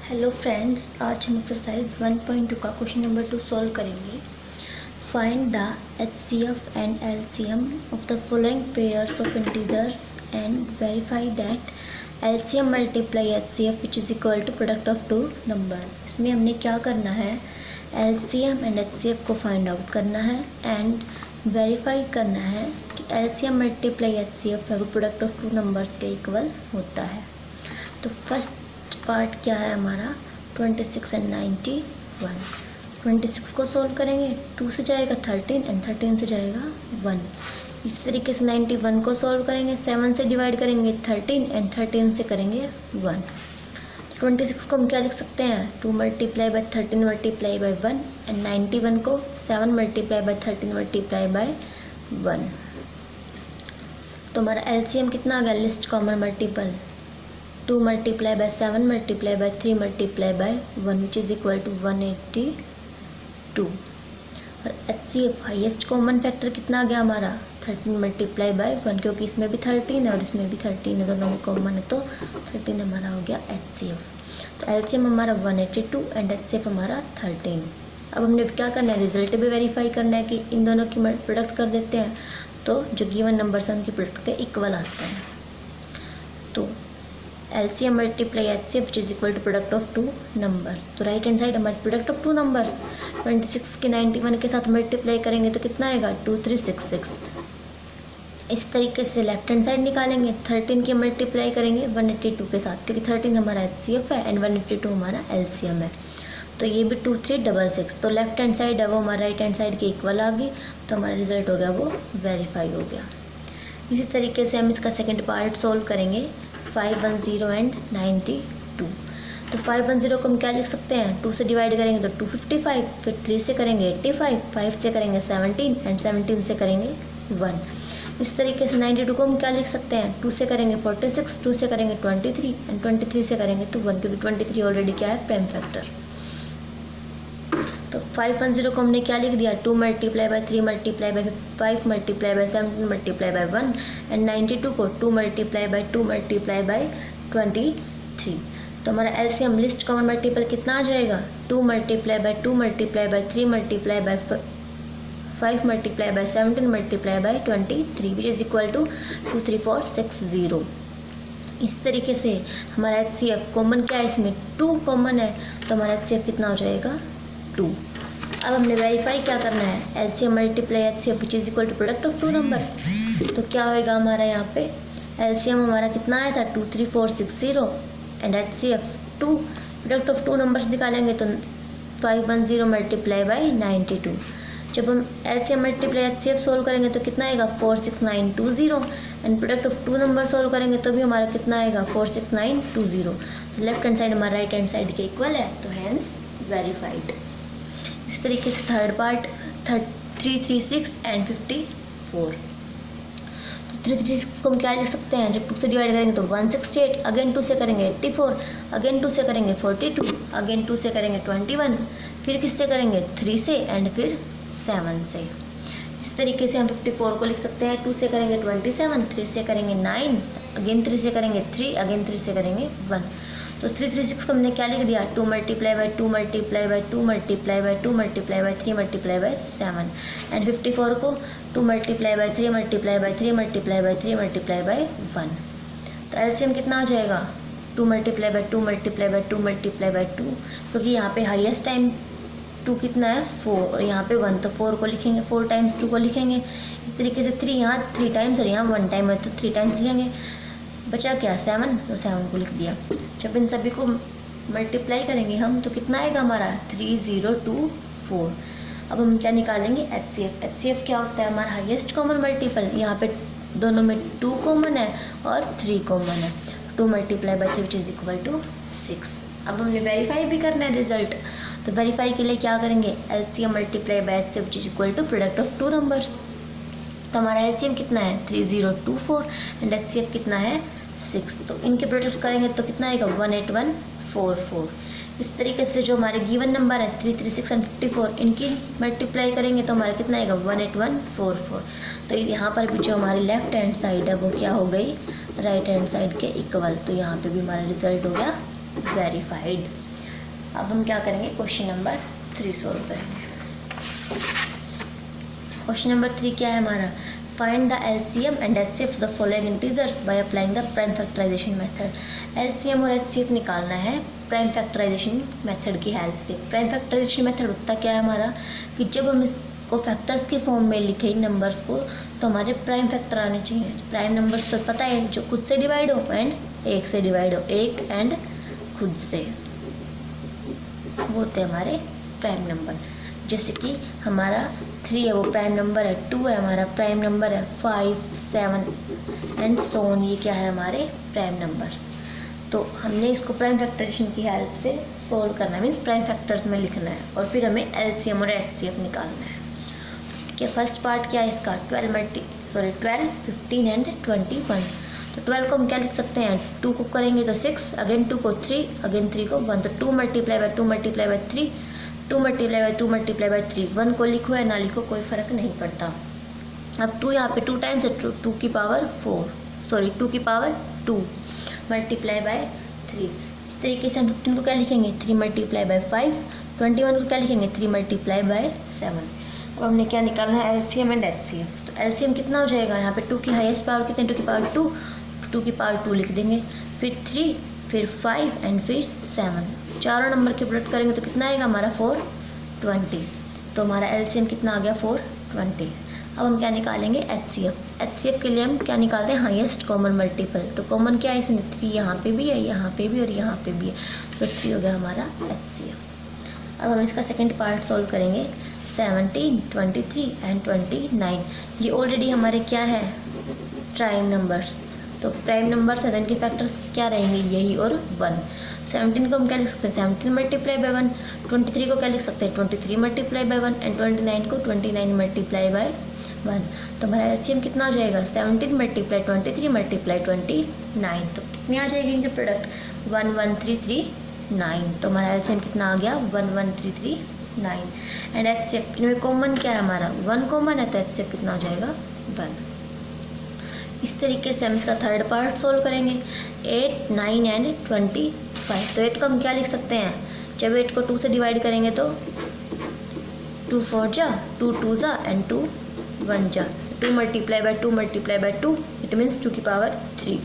Hello friends, आज हम exercise 1.2 का क्वेश्चन नंबर 2 सॉल्व करेंगे। Find the HCF and LCM of the following pairs of integers and verify that LCM multiply HCF which is equal to product of two number. इसमें हमने क्या करना है, LCM and HCF को find out करना है and verify करना है कि LCM मल्टीप्लाई HCF है वो प्रोडक्ट ऑफ टू नंबर्स के इक्वल होता है। तो फर्स्ट पार्ट क्या है हमारा, 26 एंड 91। 26 को सोल्व करेंगे, 2 से जाएगा 13 एंड 13 से जाएगा 1। इस तरीके से 91 को सोल्व करेंगे, 7 से डिवाइड करेंगे 13 एंड 13 से करेंगे 1। 26 को हम क्या लिख सकते हैं, 2 multiply bye 13 multiply by 1 and 91 को 7 मल्टीप्लाई बाय 13 मल्टीप्लाई बाय 1। तो हमारा LCM कितना आ गया, least common multiple 2 multiply by 7 multiply by 3 multiply by 1 which is equal to 182। और HCF हाईएस्ट कॉमन फैक्टर कितना आ गया हमारा, 13 मल्टीप्लाई बाय 1, क्योंकि इसमें भी 13 है और इसमें भी 13 है, दोनों में कॉमन है तो 13 हमारा हो गया HCF। तो LCM हमारा 182 एंड HCF हमारा 13। अब हमने क्या करना है, रिजल्ट भी वेरीफाई करना है कि इन दोनों की प्रोडक्ट कर देते हैं तो जो गिवन नंबर्स हैं उनकी प्रोडक्ट के इक्वल आता है। तो LCM multiply HCF which is equal to product of two numbers. तो राइट हैंड साइड हमारी प्रोडक्ट ऑफ टू नंबर्स 26 के 91 के साथ मल्टीप्लाई करेंगे तो कितना आएगा, 2366। इस तरीके से लेफ्ट हैंड साइड निकालेंगे, 13 के मल्टीप्लाई करेंगे 182 के साथ, क्योंकि 13 हमारा HCF है एंड 182 हमारा LCM है। तो ये भी 2366, तो लेफ्ट हैंड साइड है वो हमारा राइट हैंड साइड के इक्वल आ गई, तो हमारा रिजल्ट हो गया वो वेरीफाई हो गया। इसी तरीके से हम इसका सेकंड पार्ट सोल्व करेंगे, 510 एंड 92। तो 510 को हम क्या लिख सकते हैं, 2 से डिवाइड करेंगे तो 255, फिर 3 से करेंगे 85, 5 से करेंगे 17 एंड 17 से करेंगे 1। इस तरीके से 92 को हम क्या लिख सकते हैं, 2 से करेंगे 46, 2 से करेंगे 23 एंड 23 से करेंगे तो 1, क्योंकि 23 ऑलरेडी क्या है, प्राइम फैक्टर। तो 510 को हमने क्या लिख दिया, 2 multiply by 3 multiply by 5 multiply by 17 multiply by 1 and 92 को 2 मल्टीप्लाई बाय 2 मल्टीप्लाई बाय 23। तो हमारा LCM लिस्ट कॉमन मल्टीपल कितना आ जाएगा, 2 multiply by 2 multiply by 3 multiply by 5 multiply by 17 multiply by 23 which is equal to 23460। इस तरीके से हमारा HCF कॉमन क्या है, इसमें 2 कॉमन है, तो हमारा HCF कितना हो जाएगा, 2। अब हमने वेरीफाई क्या करना है, LCM multiply HCF which is equal to product of two numbers. तो क्या होएगा हमारा यहाँ पे, LCM हमारा कितना आया था 23460 and HCF 2, product of two numbers निकालेंगे तो 510 मल्टीप्लाई बाई 92। जब हम LCM मल्टीप्लाई HCF सोल्व करेंगे तो कितना आएगा, 46920 and product of two number solve करेंगे तो भी हमारा कितना आएगा, 46920। तो लेफ्ट हैंड साइड हमारा राइट हैंड साइड के इक्वल है, तो हैंस वेरीफाइड। इस तरीके से थर्ड पार्ट 336 एंड 54। तो 336 को हम क्या लिख सकते हैं, जब 2 से डिवाइड करेंगे तो 168, अगेन 2 से करेंगे 84, अगेन 2 से करेंगे 42, अगेन 2 से करेंगे 21, फिर किससे करेंगे 3 से एंड फिर 7 से। इस तरीके से हम 54 को लिख सकते हैं, 2 से करेंगे 27, 3 से करेंगे 9, अगेन 3 से करेंगे 3, अगेन 3 से करेंगे 1। तो 336 को हमने क्या लिख दिया, 2 multiply by 2 multiply by 2 multiply by 2 multiply by 3 multiply by 7 and 54 को 2 multiply by 3 multiply by 3 multiply by 3 multiply by 1। तो LCM कितना आ जाएगा, 2 multiply by 2 multiply by 2 multiply by 2, क्योंकि यहाँ पे हाईएस्ट टाइम 2 कितना है 4 और यहाँ पे 1, तो 4 को लिखेंगे, 4 टाइम्स 2 को लिखेंगे। इस तरीके से 3 यहाँ 3 टाइम्स और यहाँ 1 टाइम है तो 3 टाइम्स लिखेंगे, बचा क्या 7, तो 7 को लिख दिया। जब इन सभी को मल्टीप्लाई करेंगे हम तो कितना आएगा हमारा, 3024। अब हम क्या निकालेंगे, HCF क्या होता है, हमारा हाईएस्ट कॉमन मल्टीपल। यहाँ पे दोनों में 2 कॉमन है और 3 कॉमन है, 2 multiply by 3 which is equal to 6। अब हमें वेरीफाई भी करना है रिजल्ट, तो वेरीफाई के लिए क्या करेंगे, LCM multiply by HCF which is equal to product of two numbers. तो हमारा LCM कितना है 3024 एंड HCF कितना है 6, तो इनके प्रोडक्ट करेंगे तो कितना आएगा 18144। इस तरीके से जो हमारे गिवन नंबर है 336 एंड 54, इनकी मल्टीप्लाई करेंगे तो हमारा कितना आएगा 18144। तो यहाँ पर भी जो हमारी लेफ्ट हैंड साइड है वो क्या हो गई, राइट हैंड साइड के इक्वल, तो यहाँ पे भी हमारा रिजल्ट हो गया वेरीफाइड। अब हम क्या करेंगे, क्वेश्चन नंबर 3 सोल्व करेंगे। क्वेश्चन नंबर 3 क्या है हमारा, find the LCM and HCF of the following integers by applying the prime factorization method. LCM और एचसीएफ निकालना है प्राइम फैक्टराइजेशन मेथड की हेल्प से। प्राइम फैक्टराइजेशन मेथड होता क्या है हमारा, कि जब हम इसको फैक्टर्स के फॉर्म में लिखें नंबर्स को, तो हमारे प्राइम फैक्टर आने चाहिए। प्राइम नंबर्स तो पता है, जो खुद से डिवाइड हो एंड एक से डिवाइड हो, एक एंड खुद से, वो होते हैं हमारे प्राइम नंबर। जैसे कि हमारा 3 है वो प्राइम नंबर है, 2 है हमारा प्राइम नंबर है, 5, 7 एंड सो ऑन, ये क्या है हमारे प्राइम नंबर्स। तो हमने इसको प्राइम फैक्टराइजेशन की हेल्प से सोल्व करना है, मीन्स प्राइम फैक्टर्स में लिखना है, और फिर हमें एलसीएम और एचसीएफ निकालना है। क्या फर्स्ट पार्ट क्या है इसका, 12, 15 एंड 21। तो 12 को हम क्या लिख सकते हैं, 2 को करेंगे तो 6, अगेन 2 को 3, अगेन 3 को 1, तो 2 multiply by 2 multiply by 3, 2 multiply by 2 multiply by 3। 1 को लिखो या ना लिखो कोई फ़र्क नहीं पड़ता। अब 2 यहाँ पे 2 टाइम्स है, 2 की पावर 2 मल्टीप्लाई बाय 3। इस तरीके से हम 15 को क्या लिखेंगे, 3 मल्टीप्लाई बाय 5, 21 को क्या लिखेंगे, 3 मल्टीप्लाई बाय 7। अब हमने क्या निकालना है, एलसीएम एंड एचसीएफ। तो एलसीएम कितना हो जाएगा, यहाँ पे 2 की हाईएस्ट पावर कितने, 2 की पावर 2, 2 की पावर 2 लिख देंगे, फिर 3, फिर 5 एंड फिर 7। चारों नंबर के प्रोडक्ट करेंगे तो कितना आएगा हमारा 420। तो हमारा एलसीएम कितना आ गया 420। अब हम क्या निकालेंगे, एचसीएफ। एचसीएफ के लिए हम क्या निकालते हैं, हाईएस्ट कॉमन मल्टीपल। तो कॉमन क्या है इसमें, 3 यहाँ पे भी है, यहाँ पे भी और यहाँ पे भी है, तो 3 हो गया हमारा एचसीएफ। अब हम इसका सेकेंड पार्ट सॉल्व करेंगे। 17, 23 एंड 29 ये ऑलरेडी हमारे क्या है, प्राइम नंबर्स। तो प्राइम नंबर्स है तो इनके फैक्टर्स क्या रहेंगे, यही और 1। 17 को हम क्या लिख सकते हैं, 17 मल्टीप्लाई बाय 1। 23 को क्या लिख सकते हैं, 23 मल्टीप्लाई बाय 1 एंड 29 को 29 मल्टीप्लाई बाय 1। तो हमारा एलसीएम कितना हो जाएगा, 17 मल्टीप्लाई 23 मल्टीप्लाई 29। तो कितनी आ जाएगी इनके प्रोडक्ट, 11339। तो हमारा एलसीएम कितना आ गया, 11339। एंड एचसीएफ इनमें कॉमन क्या है हमारा, 1 कॉमन है, तो एचसीएफ कितना हो जाएगा 1। इस तरीके से हम इसका थर्ड पार्ट सोल्व करेंगे। 8, 9 एंड 25। तो 8 को हम क्या लिख सकते हैं, जब 8 को 2 से डिवाइड करेंगे तो 2 4 जा, 2 2 जा एंड 2 1 जा। 2 multiply by 2 multiply by 2, it means 2 की पावर 3।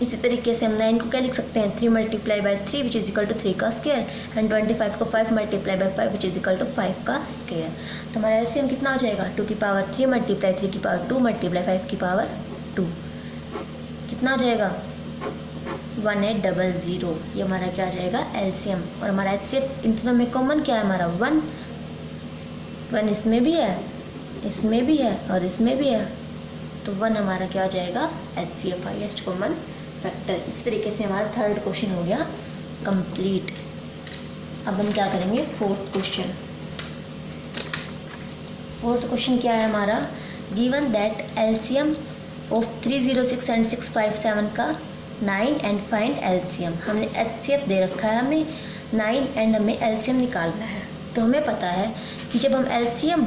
इसी तरीके से हम 9 को क्या लिख सकते हैं, 3 multiply by 3 which is equal to 3 का स्क्वायर एंड 25 को 5 multiply by 5 which is equal to 5 का स्क्वायर। तो हमारा एलसीएम कितना हो जाएगा, 2 की पावर 3 मल्टीप्लाई 3 की पावर 2 मल्टीप्लाई 5 की पावर 2, कितना हो जाएगा 1800। ये हमारा क्या आ जाएगा एलसीएम। और हमारा एचसीएफ इन दोनों में कॉमन क्या है हमारा 1 इसमें भी है, इसमें भी है और इसमें भी है, तो 1 हमारा क्या हो जाएगा एचसीएफ, हाईएस्ट कॉमन फैक्टर। इस तरीके से हमारा थर्ड क्वेश्चन हो गया कंप्लीट। अब हम क्या करेंगे, फोर्थ क्वेश्चन। फोर्थ क्वेश्चन क्या है हमारा, given that LCM of 306 and 657 का 9 एंड फाइंड एलसीएम। हमने एचसीएफ दे रखा है हमें 9 एंड हमें एलसीएम निकालना है। तो हमें पता है कि जब हम एलसीएम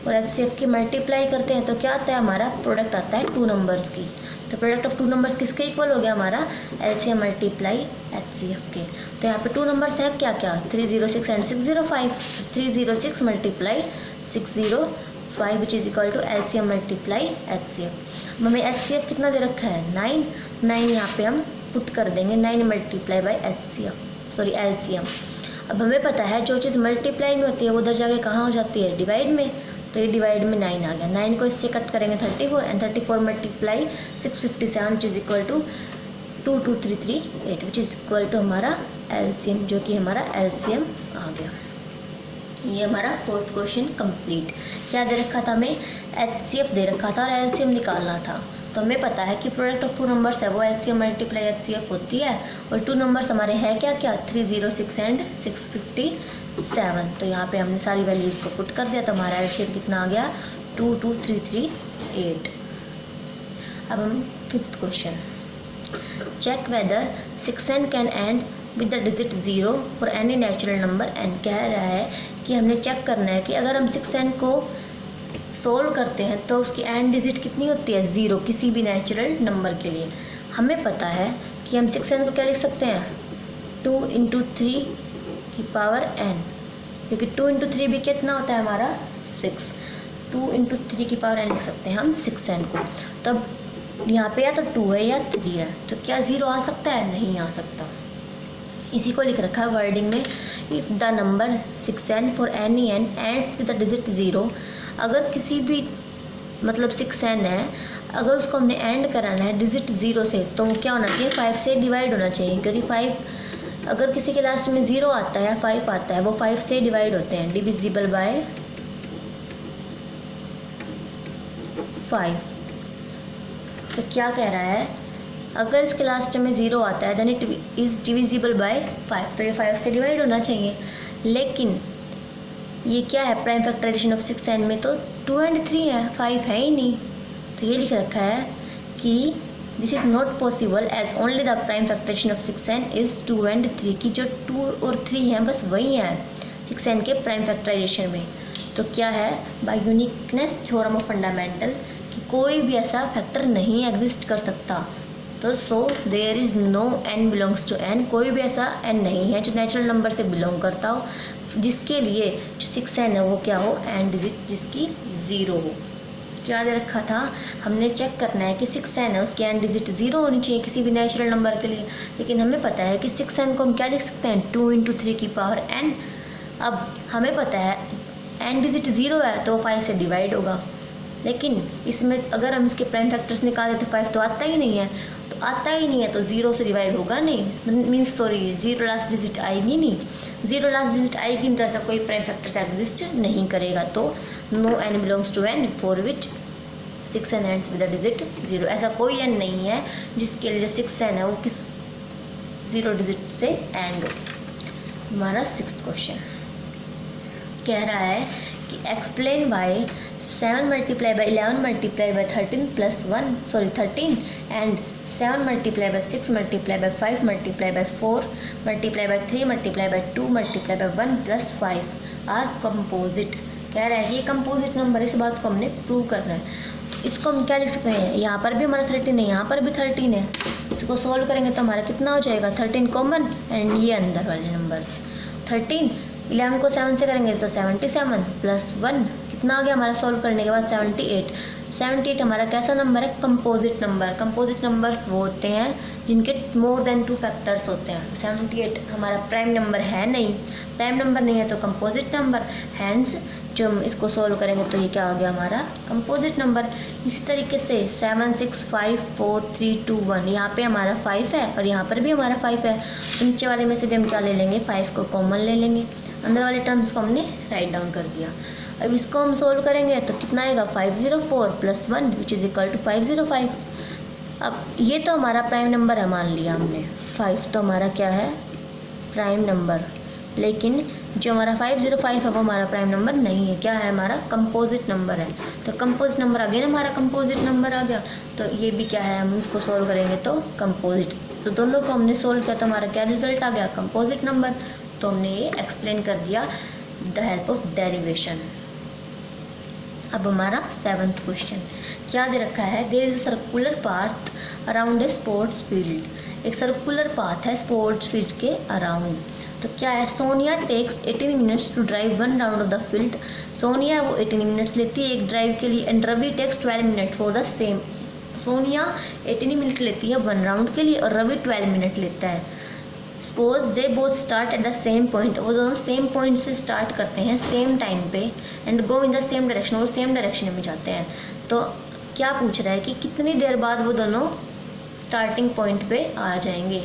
और एचसीएफ की मल्टीप्लाई करते हैं तो क्या आता है हमारा, प्रोडक्ट आता है 2 नंबर्स की। तो प्रोडक्ट ऑफ 2 नंबर्स किसके इक्वल हो गया हमारा, एलसीएम मल्टीप्लाई एचसीएफ के। तो यहाँ पे 2 नंबर्स है क्या क्या, 306 and 605। 306 multiply 605 which is equal to LCM multiply HCF. हमें एचसीएफ कितना दे रखा है 9 यहाँ पे हम पुट कर देंगे 9 मल्टीप्लाई बाई एलसीएम। अब हमें पता है जो चीज़ मल्टीप्लाई में होती है वो उधर जाके कहाँ हो जाती है, डिवाइड में। तो ये डिवाइड में 9 आ गया। 9 को इससे कट करेंगे 34 and 34 multiply 657 which is equal to 22338 which is equal to हमारा एलसीएम, जो कि हमारा एलसीएम आ गया। ये हमारा फोर्थ क्वेश्चन कंप्लीट। क्या दे रखा था हमें, एचसीएफ दे रखा था और एलसीएम निकालना था। तो हमें पता है कि प्रोडक्ट ऑफ 2 नंबर्स है वो एलसीएम मल्टीप्लाई एचसीएफ होती है। और 2 नंबर्स हमारे हैं क्या क्या, 306 एंड 657। तो यहाँ पे हमने सारी वैल्यूज़ को पुट कर दिया तो हमारा एलसीएम कितना आ गया 22338। अब हम fifth question, check whether 6n can end with the digit 0 for any natural number n। कह रहा है कि हमने चेक करना है कि अगर हम 6n को सोल्व करते हैं तो उसकी एंड डिजिट कितनी होती है 0, किसी भी नेचुरल नंबर के लिए। हमें पता है कि हम 6n को क्या लिख सकते हैं 2 इंटू 3 की पावर n, क्योंकि 2 इंटू 3 भी कितना होता है हमारा 6। 2 इंटू 3 की पावर n लिख सकते हैं हम 6n को। तब यहाँ पे या तो 2 है या 3 है, तो क्या 0 आ सकता है? नहीं आ सकता। इसी को लिख रखा है वर्डिंग में, if the number 6n for any n ends with the digit 0। अगर किसी भी मतलब 6n है, अगर उसको हमने एंड कराना है डिजिट 0 से, तो क्या होना चाहिए? 5 से डिवाइड होना चाहिए, क्योंकि 5 अगर किसी के लास्ट में 0 आता है, 5 आता है, वो 5 से डिवाइड होते हैं, डिविजिबल बाय 5। तो क्या कह रहा है? अगर इसके लास्ट में 0 आता है then it is divisible by 5, तो ये 5 से डिवाइड होना चाहिए। लेकिन ये क्या है? प्राइम फैक्टराइजेशन ऑफ 6n में तो 2 एंड 3 है, 5 है ही नहीं। तो ये लिख रखा है कि this is not possible as only the prime factorization of 6n is 2 and 3, की जो 2 और 3 हैं बस वही हैं 6n के प्राइम फैक्टराइजेशन में। तो क्या है? By uniqueness theorem of fundamental, कि कोई भी ऐसा फैक्टर नहीं एग्जिस्ट कर सकता। तो so there is no n belongs to n, कोई भी ऐसा n नहीं है जो नेचुरल नंबर से बिलोंग करता हो जिसके लिए जो 6n है वो क्या हो? n डिजिट जिसकी 0 हो। क्या दे रखा था? हमने चेक करना है कि 6n है उसकी n डिजिट 0 होनी चाहिए किसी भी नेचुरल नंबर के लिए। लेकिन हमें पता है कि 6n को हम क्या लिख सकते हैं? 2 इंटू 3 की पावर n। अब हमें पता है n डिजिट 0 है तो वो 5 से डिवाइड होगा, लेकिन इसमें अगर हम इसके प्राइम फैक्टर्स निकालें तो 5 तो आता ही नहीं है, तो आता ही नहीं है तो 0 से डिवाइड होगा नहीं, मीन्स सॉरी 0 लास्ट डिजिट आएगी नहीं। 0 लास्ट डिजिट आएगी तो ऐसा कोई प्राइम फैक्टर्स एग्जिस्ट नहीं करेगा। तो no n belongs to n for which 6n ends with the digit 0। ऐसा कोई n नहीं है जिसके लिए जो 6n है वो किस 0 डिजिट से एंड हो। हमारा 6th क्वेश्चन कह रहा है कि explain why 7 multiply by 11 multiply by 13 and 7 multiply by 6 multiply by 5 multiply by 4 multiply by 3 multiply by 2 multiply by 1 plus 5 are composite. कह रहा है कि ये कंपोजिट नंबर, इस बात को हमने प्रूव करना है। इसको हम क्या लिख सकते हैं? यहाँ पर भी हमारा 13 है, यहाँ पर भी 13 है। इसको सॉल्व करेंगे तो हमारा कितना हो जाएगा? 13 कॉमन एंड ये अंदर वाले नंबर्स 13। 11 को 7 से करेंगे तो 77 प्लस 1 कितना आ गया हमारा? सॉल्व करने के बाद 78। 78 हमारा कैसा नंबर है? Composite number. कंपोजिट नंबर्स वो होते हैं जिनके मोर देन 2 फैक्टर्स होते हैं। 78 हमारा प्राइम नंबर है नहीं, प्राइम नंबर नहीं है तो कंपोजिट नंबर, हैंस जो हम इसको सॉल्व करेंगे तो ये क्या आ गया हमारा? Composite number. इसी तरीके से 7 6 5 4 3 2 1, यहाँ पे हमारा 5 है और यहाँ पर भी हमारा 5 है। नीचे वाले में से भी हम क्या ले लेंगे? 5 को कॉमन ले लेंगे। अंदर वाले टर्म्स को हमने राइट डाउन कर दिया। अब इसको हम सोल्व करेंगे तो कितना आएगा? 504 plus 1 which is equal to 505। अब ये तो हमारा प्राइम नंबर है, मान लिया हमने 5 तो हमारा क्या है? Prime number. लेकिन जो हमारा 505 है वो हमारा प्राइम नंबर नहीं है, क्या है? हमारा कंपोजिट नंबर है। तो कंपोजिट नंबर अगेन हमारा कंपोजिट नंबर आ गया। तो ये भी क्या है? हम इसको सोल्व करेंगे तो कंपोजिट। तो दोनों को हमने सोल्व किया तो हमारा क्या रिजल्ट आ गया? Composite number. तो हमने ये एक्सप्लेन कर दिया द हेल्प ऑफ डेरिवेशन। अब हमारा 7th क्वेश्चन क्या दे रखा है? There is a circular path around a sports field. एक सर्कुलर पाथ है स्पोर्ट्स फील्ड के अराउंड। तो क्या है? Sonia takes 18 minutes to drive 1 round of the field. Sonia वो 18 मिनट्स लेती है एक ड्राइव के लिए and Ravi takes 12 minute for the same. Sonia 18 minute लेती है 1 राउंड के लिए और रवि 12 मिनट लेता है। Suppose they both start at the same point, वो दोनों सेम पॉइंट से स्टार्ट करते हैं सेम टाइम पे and go in the same direction, वो सेम डायरेक्शन में जाते हैं। तो क्या पूछ रहा है कि कितनी देर बाद वो दोनों स्टार्टिंग पॉइंट पे आ जाएंगे?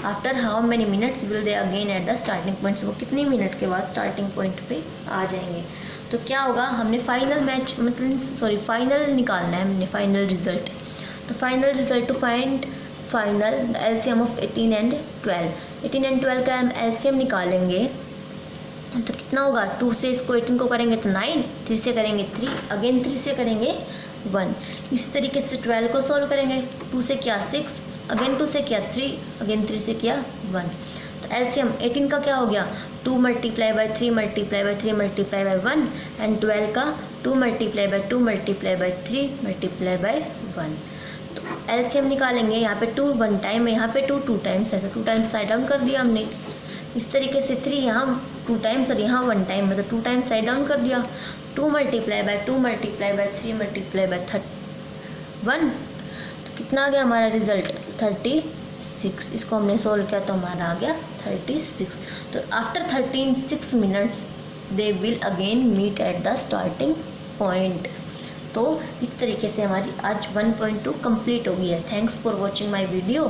After how many minutes will they again eight the starting points, वो कितनी मिनट के बाद स्टार्टिंग पॉइंट पे आ जाएंगे? तो क्या होगा? हमने फाइनल मैच मतलब फाइनल निकालना है हमने, फाइनल रिजल्ट। तो final result to find final the LCM of 18 and 12। 18 and 12 का हम एलसीएम निकालेंगे तो कितना होगा? 2 से इसको 18 को करेंगे तो 9, 3 से करेंगे 3, अगेन 3 से करेंगे 1। इस तरीके से 12 को सॉल्व करेंगे। 2 से किया 6, अगेन 2 से किया 3, अगेन 3 से किया 1। तो एलसीएम 18 का क्या हो गया? 2 multiply by 3 multiply by 3 multiply by 1 and 12 का 2 multiply by 2 multiply by 3 multiply by 1। तो एलसीएम निकालेंगे, यहाँ पे 2 1 टाइम है, यहाँ पे 2 2 टाइम्स है, तो 2 टाइम्स साइड डाउन कर दिया हमने। इस तरीके से 3 यहाँ 2 टाइम्स और यहाँ 1 टाइम, मतलब 2 टाइम्स साइड डाउन कर दिया। 2 multiply by 2 multiply by 3 multiply by 1, तो कितना आ गया हमारा रिजल्ट 36। इसको हमने सोल्व किया तो हमारा आ गया 36। तो after 36 minutes they will again meet at the starting point. तो इस तरीके से हमारी आज 1.2 कंप्लीट हो गई है। Thanks for watching my video.